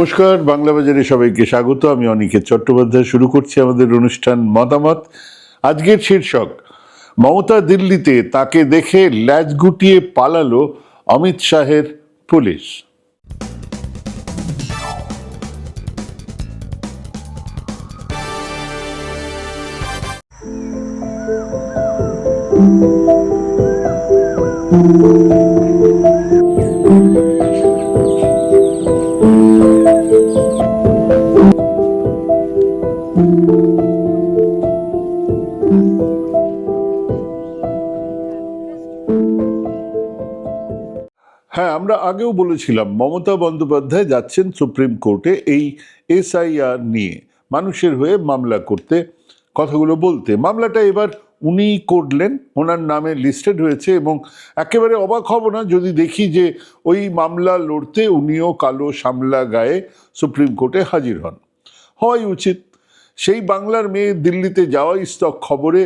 নমস্কার, বাংলা বাজারে সবাইকে স্বাগত। আমি অনিকেত চট্টোপাধ্যায়। শুরু করছি আমাদের অনুষ্ঠান মতামত। আজকের শীর্ষক, মমতা দিল্লিতে, তাকে দেখে ল্যাজ গুটিয়ে পালালো অমিত শাহের পুলিশ। হ্যাঁ, আমরা আগেও বলেছিলাম মমতা বন্দ্যোপাধ্যায় যাচ্ছেন সুপ্রিম কোর্টে এই এসআইআর নিয়ে মানুষের হয়ে মামলা করতে, কথাগুলো বলতে। মামলাটা এবার উনি করলেন, ওনার নামে লিস্টেড হয়েছে, এবং একেবারে অবাক হব না যদি দেখি যে ওই মামলা লড়তে উনিও কালো সামলা গায়ে সুপ্রিম কোর্টে হাজির হন। হওয়াই উচিত। সেই বাংলার মেয়ে দিল্লিতে যাওয়াই স্টক খবরে।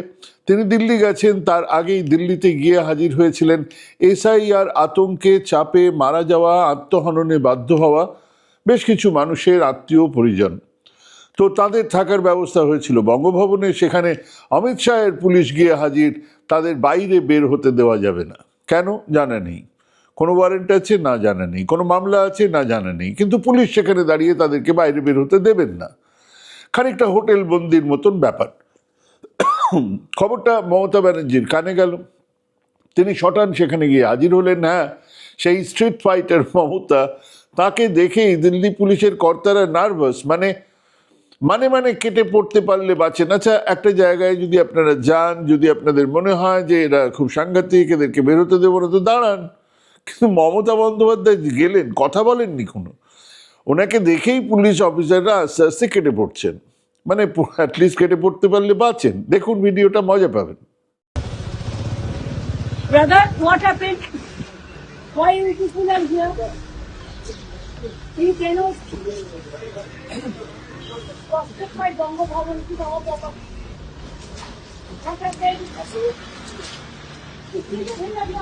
তিনি দিল্লি গেছেন, তার আগেই দিল্লিতে গিয়ে হাজির হয়েছিলেন এসআইআর আতঙ্কে, চাপে মারা যাওয়া, আত্মহননে বাধ্য হওয়া বেশ কিছু মানুষের আত্মীয় পরিজন। তো তাদের থাকার ব্যবস্থা হয়েছিল বঙ্গভবনে। সেখানে অমিত শাহের পুলিশ গিয়ে হাজির। তাদের বাইরে বের হতে দেওয়া যাবে না। কেন জানা নেই। কোনো ওয়ারেন্ট আছে না, জানা নেই। কোনো মামলা আছে না, জানা নেই। কিন্তু পুলিশ সেখানে দাঁড়িয়ে তাদেরকে বাইরে বের হতে দেবেন না। খানিকটা হোটেল বন্দির মতন ব্যাপার। খবরটা মমতা ব্যানার্জির কানে গেল। তিনি শটান সেখানে গিয়ে হাজির হলেন। হ্যাঁ, সেই স্ট্রিট ফাইটার মমতা, তাকে দেখেই দিল্লি পুলিশের কর্তারা নার্ভাস। মানে কেটে পড়তে পারলে বাঁচেন। আচ্ছা, একটা জায়গায় যদি আপনারা যান, যদি আপনাদের মনে হয় যে এরা খুব সাংঘাতিক, এদেরকে বেরোতে দেবো না, তো দাঁড়ান। কিন্তু মমতা বন্দ্যোপাধ্যায় গেলেন, কথা বলেননি কোনো। ওনাকে দেখেই পুলিশ অফিসাররা আস্তে আস্তে কেটে পড়ছেন। মানে অ্যাটলিস্ট কেটে পড়তে পারলে বাঁচেন। দেখুন ভিডিওটা, মজা পাবেন। Brother, what happened? Why you people are here? You cannot prospect my Bongo Bhavan to our property. What happened?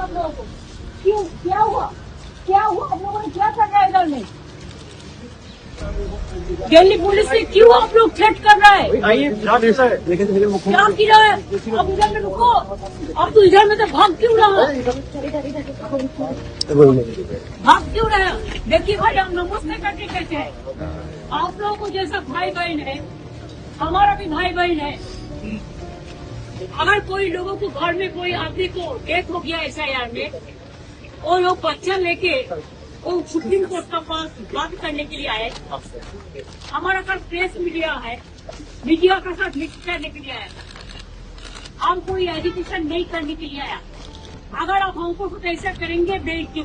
आप लोगों को क्यों, क्या हुआ आप लोगों ने क्या कर रहा है इधर में? दिल्ली पुलिस ने क्यों आप लोग थ्रेट कर रहा है? क्या किया है? अब इधर में रुको। अब तो इधर में तो भाग क्यों रहा है? देखिए भाई, हम नमस्ते करके कहते हैं। आप लोगों को जैसा भाई बहन है, हमारा भी भाई बहन है। अगर कोई लोगों को घर में कोई आदमी को डेथ हो गया एसआईआर में, वो लोग बच्चा लेके वो सुप्रीम कोर्ट का पास बात करने के लिए आए। हमारा साथ प्रेस मीडिया है, मीडिया का साथ मिक्स करने के लिए आया। हम कोई एजुकेशन नहीं करने के लिए आया। अगर आप हमको कुछ ऐसा करेंगे बेइज्जती,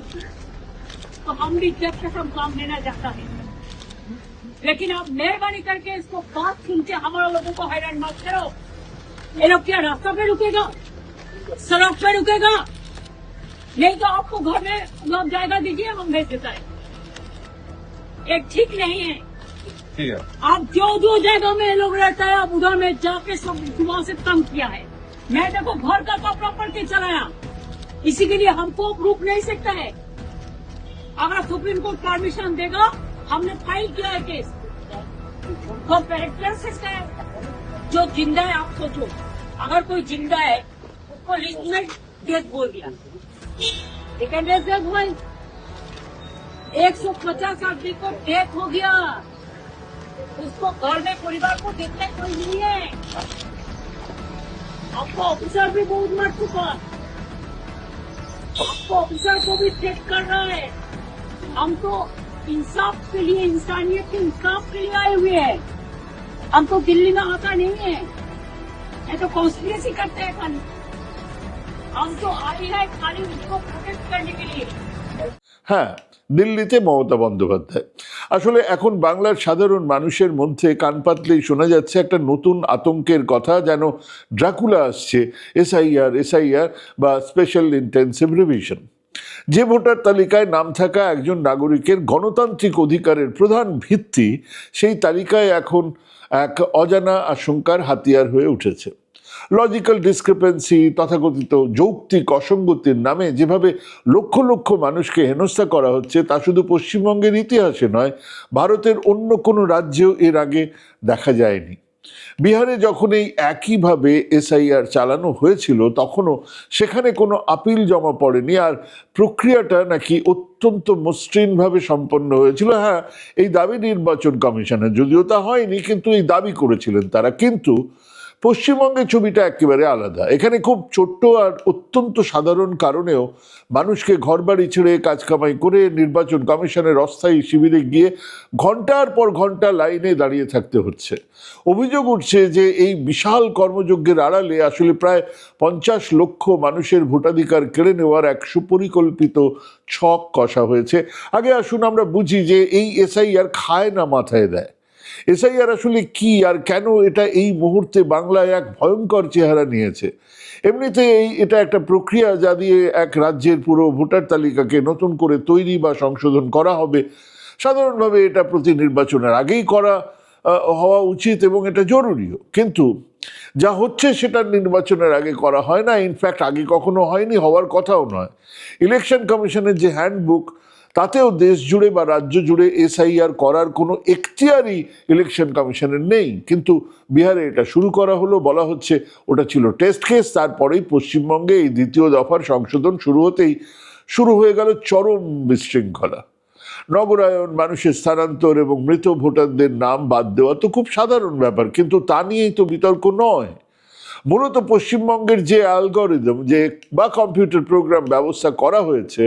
तो हम भी जब तक हम काम लेना चाहता है। लेकिन आप मेहरबानी करके इसको बात सुनते हमारे लोगों को हैरान मत करो। ये लोग क्या रास्ता पे रुकेगा, सड़क पे रुकेगा? नहीं तो आपको घर में लोग जायगा दीजिए, हम भेज देता है। ये ठीक नहीं है। ठीक है, आप जो जगह में लोग रहता है, आप उधर में जाके सब जुआ से तंग किया है। मैं देखो घर का कपड़ा पड़ के चलाया, इसी के लिए हमको रुक नहीं सकता है। अगर सुप्रीम कोर्ट परमिशन देगा, हमने फाइल किया है केस। तो कैरेक्टरिस्टिक्स है जो जिंदा है। आप सोचो, अगर कोई जिंदा है, उसको लिस्ट में डेथ बोल दिया, 150 आदमी को डेथ हो गया, उसको घर में परिवार को देखने कोई नहीं है। आपको ऑफिसर भी बहुत मर चुका, आपको ऑफिसर को भी चेक कर रहा है। हम तो इंसाफ के लिए, इंसानियत के इंसाफ के लिए आए हुए हैं। हम तो दिल्ली में आता नहीं है, ये तो कॉन्स्पिरेसी करते हैं खाली। हम तो आए हैं खाली उसको प्रोटेक्ट करने के लिए। হ্যাঁ, দিল্লিতে মমতা বন্দ্যোপাধ্যায়। আসলে এখন বাংলার সাধারণ মানুষের মধ্যে কান পাতলেই শোনা যাচ্ছে একটা নতুন আতঙ্কের কথা, যেন ড্রাকুলা আসছে। এসআইআর বা স্পেশাল ইন্টেন্সিভ রিভিশন। যে ভোটার তালিকায় নাম থাকা একজন নাগরিকের গণতান্ত্রিক অধিকারের প্রধান ভিত্তি, সেই তালিকায় এখন এক অজানা আশঙ্কার হাতিয়ার হয়ে উঠেছে। লজিক্যাল ডিসক্রিপেন্সি, তথাকথিত যৌক্তিক অসঙ্গতির নামে যেভাবে লক্ষ লক্ষ মানুষকে হেনস্থা করা হচ্ছে তা শুধু পশ্চিমবঙ্গের ইতিহাসে নয়, ভারতের অন্য কোনো রাজ্যেও এর আগে দেখা যায়নি। বিহারে যখন এই একইভাবে এসআইআর চালানো হয়েছিল তখনও সেখানে কোনো আপিল জমা পড়েনি, আর প্রক্রিয়াটা নাকি অত্যন্ত মসৃণভাবে সম্পন্ন হয়েছিল। হ্যাঁ, এই দাবি নির্বাচন কমিশনের, যদিও তা হয়নি, কিন্তু এই দাবি করেছিলেন তারা। কিন্তু পশ্চিমবঙ্গের ছবিটা একেবারে আলাদা। এখানে খুব ছোট্ট আর অত্যন্ত সাধারণ কারণেও মানুষকে ঘরবাড়ি ছেড়ে কাজ কামাই করে নির্বাচন কমিশনের অস্থায়ী শিবিরে গিয়ে ঘন্টার পর ঘন্টা লাইনে দাঁড়িয়ে থাকতে হচ্ছে। অভিযোগ উঠছে যে এই বিশাল কর্মযজ্ঞের আড়ালে আসলে প্রায় 50 লক্ষ মানুষের ভোটাধিকার কেড়ে নেওয়ার এক সুপরিকল্পিত ছক কষা হয়েছে। আগে আসুন আমরা বুঝি যে এই এসআইআর খায় না মাথায় দেয়। এসআইআর আসলে কি আর কেন এটা এই মুহূর্তে বাংলায় এক ভয়ঙ্কর চেহারা নিয়েছে। এমনিতে এটা একটা প্রক্রিয়া যা দিয়ে এক রাজ্যের পুরো ভোটার তালিকাকে নতুন করে তৈরি বা সংশোধন করা হবে। সাধারণভাবে এটা প্রতি নির্বাচনের আগেই করা হওয়া উচিত এবং এটা জরুরিও, কিন্তু যা হচ্ছে সেটা নির্বাচনের আগে করা হয় না। ইনফ্যাক্ট আগে কখনো হয়নি, হওয়ার কথাও নয়। ইলেকশন কমিশনের যে হ্যান্ডবুক, তাতেও দেশ জুড়ে বা রাজ্য জুড়ে এসআইআর করার কোনো এখতিয়ারই ইলেকশন কমিশনের নেই। কিন্তু বিহারে এটা শুরু করা হলো, বলা হচ্ছে ওটা ছিল টেস্ট কেস। তারপরেই পশ্চিমবঙ্গে এই দ্বিতীয় দফার সংশোধন শুরু হতেই শুরু হয়ে গেল চরম বিশৃঙ্খলা। নগরায়ন, মানুষের স্থানান্তর এবং মৃত ভোটারদের নাম বাদ দেওয়া তো খুব সাধারণ ব্যাপার, কিন্তু তা নিয়েই তো বিতর্ক নয়। মূলত পশ্চিমবঙ্গের যে অ্যালগরিদম বা কম্পিউটার প্রোগ্রাম ব্যবস্থা করা হয়েছে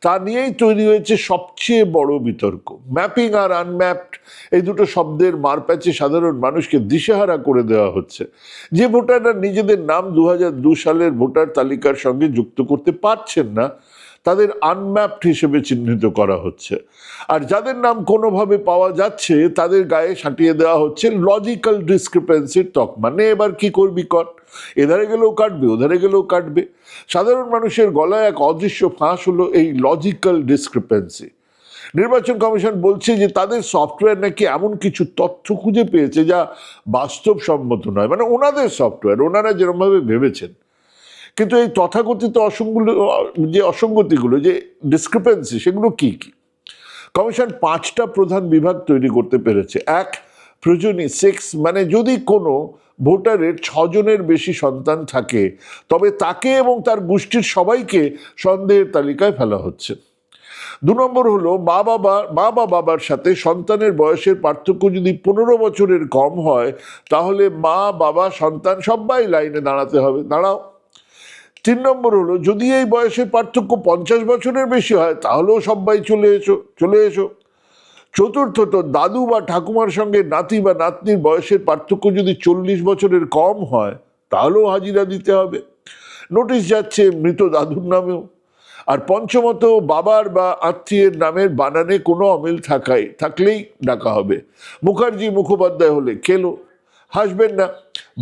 তা নিয়েই তৈরি হয়েছে সবচেয়ে বড় বিতর্ক। ম্যাপিং আর আনম্যাপড, এই দুটো শব্দের মারপ্যাচে সাধারণ মানুষকে দিশেহারা করে দেওয়া হচ্ছে। যে ভোটাররা নিজেদের নাম 2002 সালের ভোটার তালিকার সঙ্গে যুক্ত করতে পারছেন না, তাদের আনম্যাপড হিসেবে চিহ্নিত করা হচ্ছে। আর যাদের নাম কোনোভাবে পাওয়া যাচ্ছে তাদের গায়ে সাঁটিয়ে দেওয়া হচ্ছে লজিক্যাল ডিসক্রিপেন্সির তকমা। নে এবার কি করবি কর, এধারে গেলেও কাটবে ওধারে গেলেও কাটবে। সাধারণ মানুষের গলায় এক অদৃশ্য ফাঁস হলো এই লজিক্যাল ডিসক্রিপেন্সি। নির্বাচন কমিশন বলছে যে তাদের সফটওয়্যার নাকি এমন কিছু তথ্য খুঁজে পেয়েছে যা বাস্তবসম্মত নয়, মানে ওনাদের সফটওয়্যার, ওনারা যেরকমভাবে ভেবেছেন। কিন্তু এই তথাকথিত অসঙ্গতিগুলো, যে ডিসক্রিপেন্সি, সেগুলো কি কি? কমিশন 5টা প্রধান বিভাগ তৈরি করতে পেরেছে। এক, প্রোজেনি 6, মানে যদি কোনো ভোটারের 6 জনের বেশি সন্তান থাকে তবে তাকে এবং তার গোষ্ঠীর সবাইকে সন্দেহের তালিকায় ফেলা হচ্ছে। 2 নম্বর হলো মা বা বাবার সাথে সন্তানের বয়সের পার্থক্য যদি 15 বছরের কম হয় তাহলে মা, বাবা, সন্তান সবাই লাইনে দাঁড়াতে হবে, দাঁড়াও। 3 নম্বর হলো যদি এই বয়সের পার্থক্য 50 বছরের বেশি হয় তাহলেও সবাই চলে এসো। চতুর্থত, দাদু বা ঠাকুমার সঙ্গে নাতি বা নাতনির বয়সের পার্থক্য যদি 40 বছরের কম হয় তাহলেও হাজিরা দিতে হবে। নোটিশ যাচ্ছে মৃত দাদুর নামেও। আর পঞ্চমত, বাবার বা আত্মীয়ের নামের বানানে কোনো অমিল থাকলেই ডাকা হবে। মুখার্জি মুখোপাধ্যায় হলে খেলো, হাসবেন না।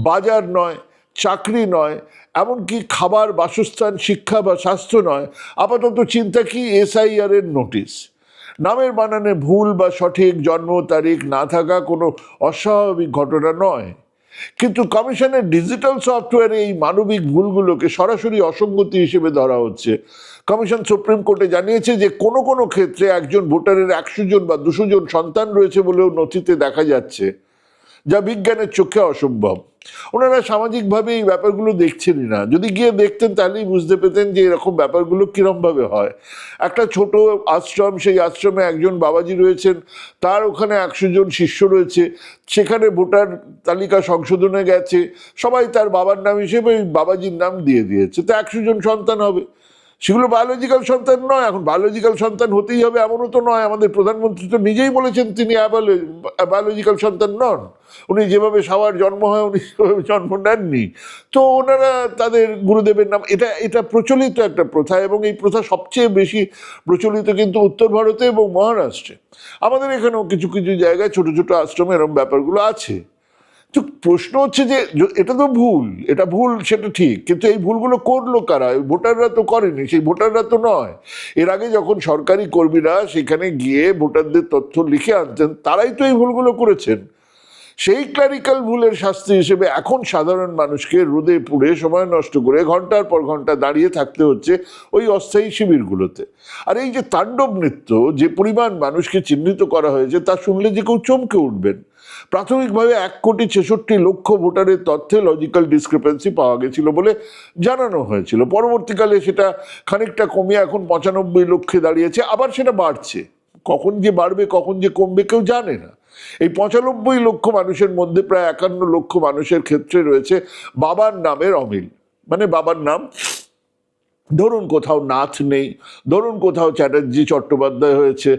বাজার নয়, চাকরি নয়, এমনকি খাবার, বাসস্থান, শিক্ষা বা স্বাস্থ্য নয়, আপাতত চিন্তা কি এসআইআর এর নোটিশ। নামের বানানে ভুল বা সঠিক জন্ম তারিখ না থাকা কোনো অস্বাভাবিক ঘটনা নয়, কিন্তু কমিশনের ডিজিটাল সফটওয়্যারে এই মানবিক ভুলগুলোকে সরাসরি অসঙ্গতি হিসেবে ধরা হচ্ছে। কমিশন সুপ্রিম কোর্টে জানিয়েছে যে কোনো কোনো ক্ষেত্রে একজন ভোটারের 100 জন বা 200 জন সন্তান রয়েছে বলেও নথিতে দেখা যাচ্ছে, যা বিজ্ঞানের চোখে অসম্ভব। ওনারা সামাজিকভাবে এই ব্যাপারগুলো দেখছেনই না। যদি গিয়ে দেখতেন তাহলেই বুঝতে পেতেন যে এরকম ব্যাপারগুলো কিরমভাবে হয়। একটা ছোট আশ্রম, সেই আশ্রমে একজন বাবাজি রয়েছেন, তার ওখানে 100 জন শিষ্য রয়েছে, সেখানে ভোটার তালিকা সংশোধনে গেছে, সবাই তার বাবার নাম হিসেবে ওই বাবাজির নাম দিয়ে দিয়েছে, তো 100 জন সন্তান হবে। সেগুলো বায়োলজিক্যাল সন্তান নয়। এখন বায়োলজিক্যাল সন্তান হতেই হবে এমনও তো নয়। আমাদের প্রধানমন্ত্রী তো নিজেই বলেছেন তিনি বায়োলজিক্যাল সন্তান নন। উনি যেভাবে সবার জন্ম হয় উনি সেভাবে জন্ম নেননি। তো ওনারা তাদের গুরুদেবের নাম, এটা প্রচলিত একটা প্রথা, এবং এই প্রথা সবচেয়ে বেশি প্রচলিত কিন্তু উত্তর ভারতে এবং মহারাষ্ট্রে। আমাদের এখানেও কিছু কিছু জায়গায় ছোট ছোট আশ্রমে এরকম ব্যাপারগুলো আছে। তো প্রশ্ন হচ্ছে যে এটা তো ভুল, সেটা ঠিক, কিন্তু এই ভুলগুলো করলো কারা? ভোটাররা তো করেনি, সেই ভোটাররা তো নয়। এর আগে যখন সরকারি কর্মীরা সেখানে গিয়ে ভোটারদের তথ্য লিখে আনতেন তারাই তো এই ভুলগুলো করেছেন। সেই ক্লারিক্যাল ভুলের শাস্তি হিসেবে এখন সাধারণ মানুষকে রোদে পুড়ে সময় নষ্ট করে ঘন্টার পর ঘন্টা দাঁড়িয়ে থাকতে হচ্ছে ওই অস্থায়ী শিবিরগুলোতে। আর এই যে তাণ্ডব নৃত্য, যে পরিমাণ মানুষকে চিহ্নিত করা হয়েছে তা শুনলে যে কেউ চমকে উঠবেন। প্রাথমিকভাবে 1,66,00,000 ভোটারের তথ্যে লজিক্যাল ডিসক্রিপেন্সি পাওয়া গেছিল বলে জানানো হয়েছিল। পরবর্তীকালে সেটা খানিকটা কমিয়ে এখন 95 লক্ষে দাঁড়িয়েছে, আবার সেটা বাড়ছে। কখন যে বাড়বে কখন যে কমবে কেউ জানে না। এই 95 লক্ষ মানুষের মধ্যে প্রায় 51 লক্ষ মানুষের ক্ষেত্রে রয়েছে বাবার নামের অমিল। মানে বাবার নাম, ধরুন কোথাও নাথ নেই, ধরুন কোথাও চ্যাটার্জি চট্টোপাধ্যায় হয়েছে,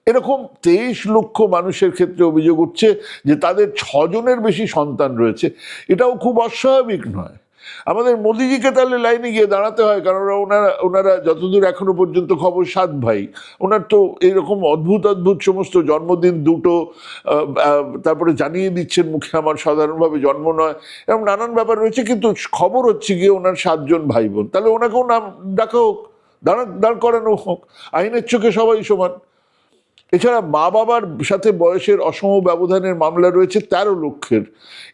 এরকম 23 লক্ষ মানুষের ক্ষেত্রে অভিযোগ উঠছে যে তাদের 6 জনের বেশি সন্তান রয়েছে। এটাও খুব অস্বাভাবিক নয়। আমাদের মোদিজিকে তাহলে লাইনে গিয়ে দাঁড়াতে হয়, কারণ ওনারা যতদূর এখনো পর্যন্ত খবর 7 ভাই। ওনার তো এইরকম অদ্ভুত অদ্ভুত সমস্ত জন্মদিন দুটো, তারপরে জানিয়ে দিচ্ছেন মুখে আমার সাধারণভাবে জন্ম নয়, এরকম নানান ব্যাপার রয়েছে। কিন্তু খবর হচ্ছে গিয়ে ওনার 7 জন ভাই বোন, তাহলে ওনাকেও নাম ডাকা হোক, দাঁড় করানো হোক, আইনের চোখে সবাই সমান। এছাড়া মা বাবার সাথে বয়সের অসম ব্যবধানের মামলা রয়েছে 13 লক্ষের।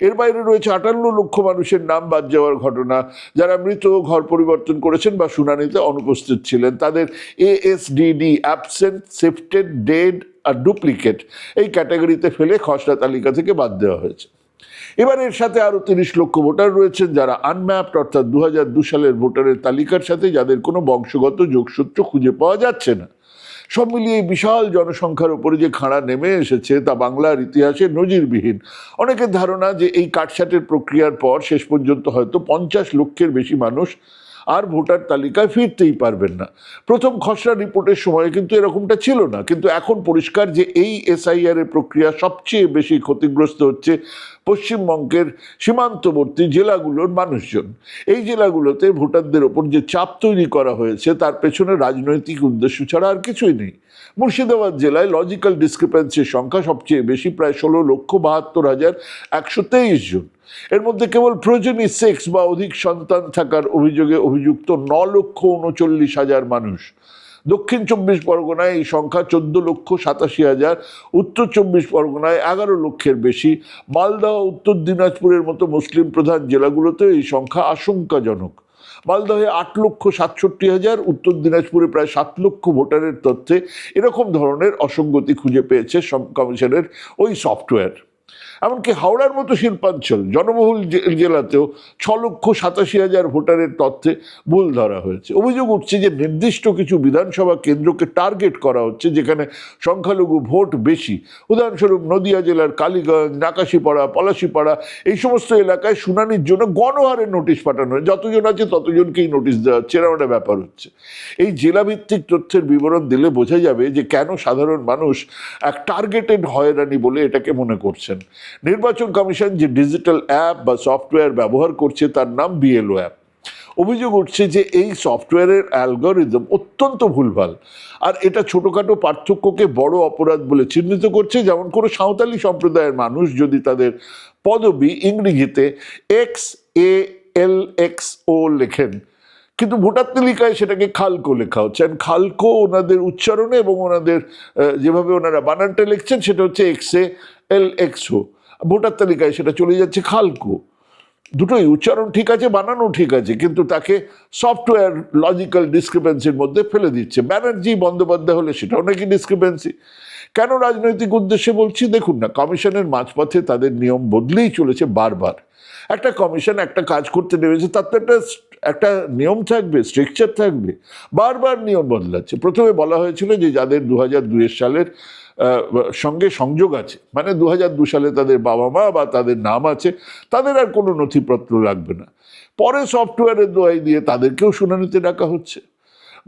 এর বাইরে রয়েছে 58 লক্ষ মানুষের নাম বাদ যাওয়ার ঘটনা, যারা মৃত, ঘর পরিবর্তন করেছেন বা শুনানিতে অনুপস্থিত ছিলেন। তাদের ASDD, অ্যাবসেন্ট, শিফটেড, ডেড আর ডুপ্লিকেট, এই ক্যাটাগরিতে ফেলে খসড়া তালিকা থেকে বাদ দেওয়া হয়েছে। এবার এর সাথে আরো 30 লক্ষ ভোটার রয়েছেন যারা আনম্যাপড, অর্থাৎ 2002 সালের ভোটারের তালিকার সাথে যাদের কোনো বংশগত যোগসূত্র খুঁজে পাওয়া যাচ্ছে না। সব মিলিয়ে বিশাল জনসংখ্যার উপরে যে খাড়া নেমে এসেছে তা বাংলার ইতিহাসে নজিরবিহীন। অনেকের ধারণা যে এই কাটছাঁটের প্রক্রিয়ার পর শেষ পর্যন্ত হয়তো 50 লক্ষের বেশি মানুষ আর ভোটার তালিকায় ফিরতেই পারবেন না। প্রথম খসড়া রিপোর্টের সময় কিন্তু এরকমটা ছিল না, কিন্তু এখন পরিষ্কার যে এই SIR এর প্রক্রিয়া সবচেয়ে বেশি ক্ষতিগ্রস্ত হচ্ছে পশ্চিমবঙ্গের সীমান্তবর্তী জেলাগুলোর মানুষজন। এই জেলাগুলোতে ভোটারদের ওপর যে চাপ তৈরি করা হয়েছে তার পেছনে রাজনৈতিক উদ্দেশ্য ছাড়া আর কিছুই নেই। মুর্শিদাবাদ জেলায় লজিক্যাল ডিসক্রিপেন্সির সংখ্যা সবচেয়ে বেশি, প্রায় 16,72,123 জন। এর মধ্যে কেবল প্রয়োজনী সেক্স বা অধিক সন্তান থাকার অভিযোগে অভিযুক্ত 9,39,000 মানুষ। দক্ষিণ 24 পরগনায় এই সংখ্যা 14,87,000, উত্তর 24 পরগনায় 11 লক্ষের বেশি। মালদহ, উত্তর দিনাজপুরের মতো মুসলিম প্রধান জেলাগুলোতে এই সংখ্যা আশঙ্কাজনক। মালদহে 8,67,000, উত্তর দিনাজপুরে প্রায় 7 লক্ষ ভোটারের তথ্যে এরকম ধরনের অসঙ্গতি খুঁজে পেয়েছে কমিশনের ওই সফটওয়্যার। এমনকি হাওড়ার মতো শিল্পাঞ্চল জনবহুল জেলাতেও 6,87,000 ভোটারের তথ্যে ভুল ধরা হয়েছে। অভিযোগ উঠছে যে নির্দিষ্ট কিছু বিধানসভা কেন্দ্রকে টার্গেট করা হচ্ছে যেখানে সংখ্যালঘু ভোট বেশি। উদাহরণস্বরূপ নদিয়া জেলার কালীগঞ্জ, নাকাশিপাড়া, পলাশিপাড়া, এই সমস্ত এলাকায় শুনানির জন্য গণহারে নোটিশ পাঠানো হয়। যতজন আছে ততজনকেই নোটিশ দেওয়া হচ্ছে, এরকম একটা ব্যাপার হচ্ছে। এই জেলাভিত্তিক তথ্যের বিবরণ দিলে বোঝা যাবে যে কেন সাধারণ মানুষ এক টার্গেটেড হয়রানি বলে এটাকে মনে করছেন। নির্বাচন কমিশন যে ডিজিটাল অ্যাপ বা সফটওয়্যার ব্যবহার করছে তার নাম BLO অ্যাপ। অভিযোগ উঠছে যে এই সফটওয়্যারের অ্যালগরিদম অত্যন্ত ভুলভাল, আর এটা ছোটখাটো পার্থক্যকে বড় অপরাধ বলে চিহ্নিত করছে। যেমন কোনো সাঁওতালি সম্প্রদায়ের মানুষ যদি তাদের পদবি ইংরেজিতে XALXO লেখেন, কিন্তু ভোটার তালিকায় সেটাকে খালকো লেখা হচ্ছে। খালকো ওনাদের উচ্চারণে এবং ওনাদের যেভাবে ওনারা বানানটা লিখছেন সেটা হচ্ছে XALXO, ভোটার তালিকায় সেটা চলে যাচ্ছে খালকো। দুটোই উচ্চারণ ঠিক আছে, বানানো ঠিক আছে, কিন্তু তাকে সফটওয়্যার লজিক্যাল ডিসক্রিপেন্সির মধ্যে ফেলে দিচ্ছে। ব্যানার্জি বন্দ্যোপাধ্যায় হলে সেটাও নাকি ডিসক্রিপেন্সি। কেন রাজনৈতিক উদ্দেশ্যে বলছি? দেখুন না, কমিশনের মাঝপথে তাদের নিয়ম বদলেই চলেছে বারবার। একটা কমিশন একটা কাজ করতে নেমেছে, তার তো একটা নিয়ম থাকবে, স্ট্রাকচার থাকবে, বারবার নিয়ম বদলাচ্ছে। প্রথমে বলা হয়েছিল যে যাদের 2002 সালের সঙ্গে সংযোগ আছে, মানে 2002 সালে তাদের বাবা মা বা তাদের নাম আছে, তাদের আর কোনো নথিপত্র লাগবে না। পরে সফটওয়্যারের দোহাই দিয়ে তাদেরকেও শুনানিতে ডাকা হচ্ছে।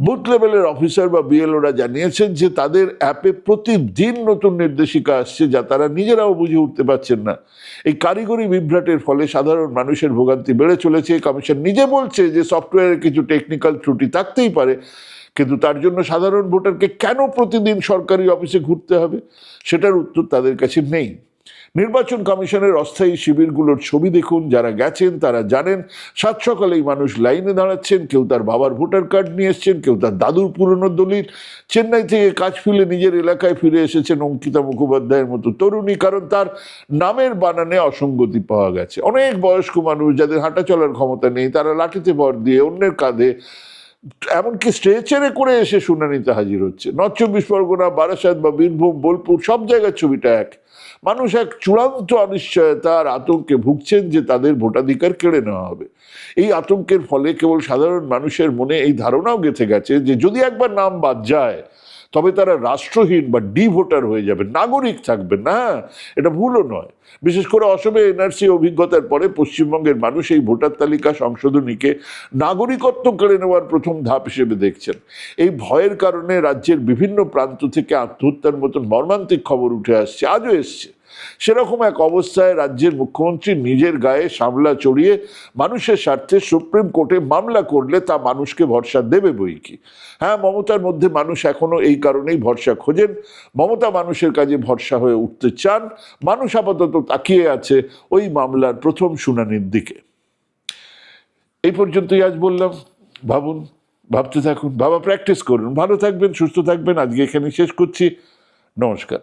বুথ লেভেলের অফিসার বা BLOরা জানিয়েছেন যে তাদের অ্যাপে প্রতিদিন নতুন নির্দেশিকা আসছে যা তারা নিজেরাও বুঝে উঠতে পারছেন না। এই কারিগরি বিভ্রাটের ফলে সাধারণ মানুষের ভোগান্তি বেড়ে চলেছে। কমিশন নিজে বলছে যে সফটওয়্যারের কিছু টেকনিক্যাল ত্রুটি থাকতেই পারে, কিন্তু তার জন্য সাধারণ ভোটারকে কেন প্রতিদিন সরকারি অফিসে ঘুরতে হবে সেটার উত্তর তাদের কাছে নেই। নির্বাচন কমিশনের অস্থায়ী শিবিরগুলোর ছবি দেখুন, যারা গেছেন তারা জানেন সাত সকালেই মানুষ লাইনে দাঁড়াচ্ছেন, কেউ তার বাবার ভোটার কার্ড নিয়ে এসছেন, কেউ তার দাদুর পুরনো দলিল। চেন্নাই থেকে কাজ ফেলে নিজের এলাকায় ফিরে এসেছেন অঙ্কিতা মুখোপাধ্যায়ের মতো তরুণী, কারণ তার নামের বানানে অসঙ্গতি পাওয়া গেছে। অনেক বয়স্ক মানুষ যাদের হাঁটা চলার ক্ষমতা নেই, তারা লাঠিতে ভর দিয়ে অন্যের কাঁধে, এমনকি স্ট্রেচারে করে এসে শুনানিতে হাজির হচ্ছে। নর্থ চব্বিশ পরগনা, বারাসাত বা বীরভূম, বোলপুর সব জায়গার ছবিটা এক। মানুষ এক চূড়ান্ত অনিশ্চয়তা আর আতঙ্কে ভুগছেন যে তাদের ভোটাধিকার কেড়ে নেওয়া হবে। এই আতঙ্কের ফলে কেবল সাধারণ মানুষের মনে এই ধারণাও গেঁথে গেছে যে যদি একবার নাম বাদ যায় তবে তারা রাষ্ট্রহীন বা ডি ভোটার হয়ে যাবে, নাগরিক থাকবেন না। এটা ভুলও নয়। বিশেষ করে অসমে এনআরসি অভিজ্ঞতার পরে পশ্চিমবঙ্গের মানুষ এই ভোটার তালিকা সংশোধনীকে নাগরিকত্ব কেড়ে নেওয়ার প্রথম ধাপ হিসেবে দেখছেন। এই ভয়ের কারণে রাজ্যের বিভিন্ন প্রান্ত থেকে আত্মহত্যার মতন মর্মান্তিক খবর উঠে আসছে, আজও এসছে। সেরকম এক অবস্থায় রাজ্যের মুখ্যমন্ত্রী নিজের গায়ে সামলা চড়িয়ে মানুষের স্বার্থে সুপ্রিম কোর্টে মামলা করলে তা মানুষকে ভরসা দেবে বই কি। হ্যাঁ, মমতার মধ্যে মানুষ এখনো এই কারণেই ভরসা খোঁজেন। মমতা মানুষের কাজে ভরসা হয়ে উঠতে চান। মানুষ আপাতত তাকিয়ে আছে ওই মামলার প্রথম শুনানির দিকে। এই পর্যন্তই আজ বললাম। ভাবুন, ভাবতে থাকুন, ভাবা প্র্যাকটিস করুন। ভালো থাকবেন, সুস্থ থাকবেন। আজকে এখানে শেষ করছি। নমস্কার।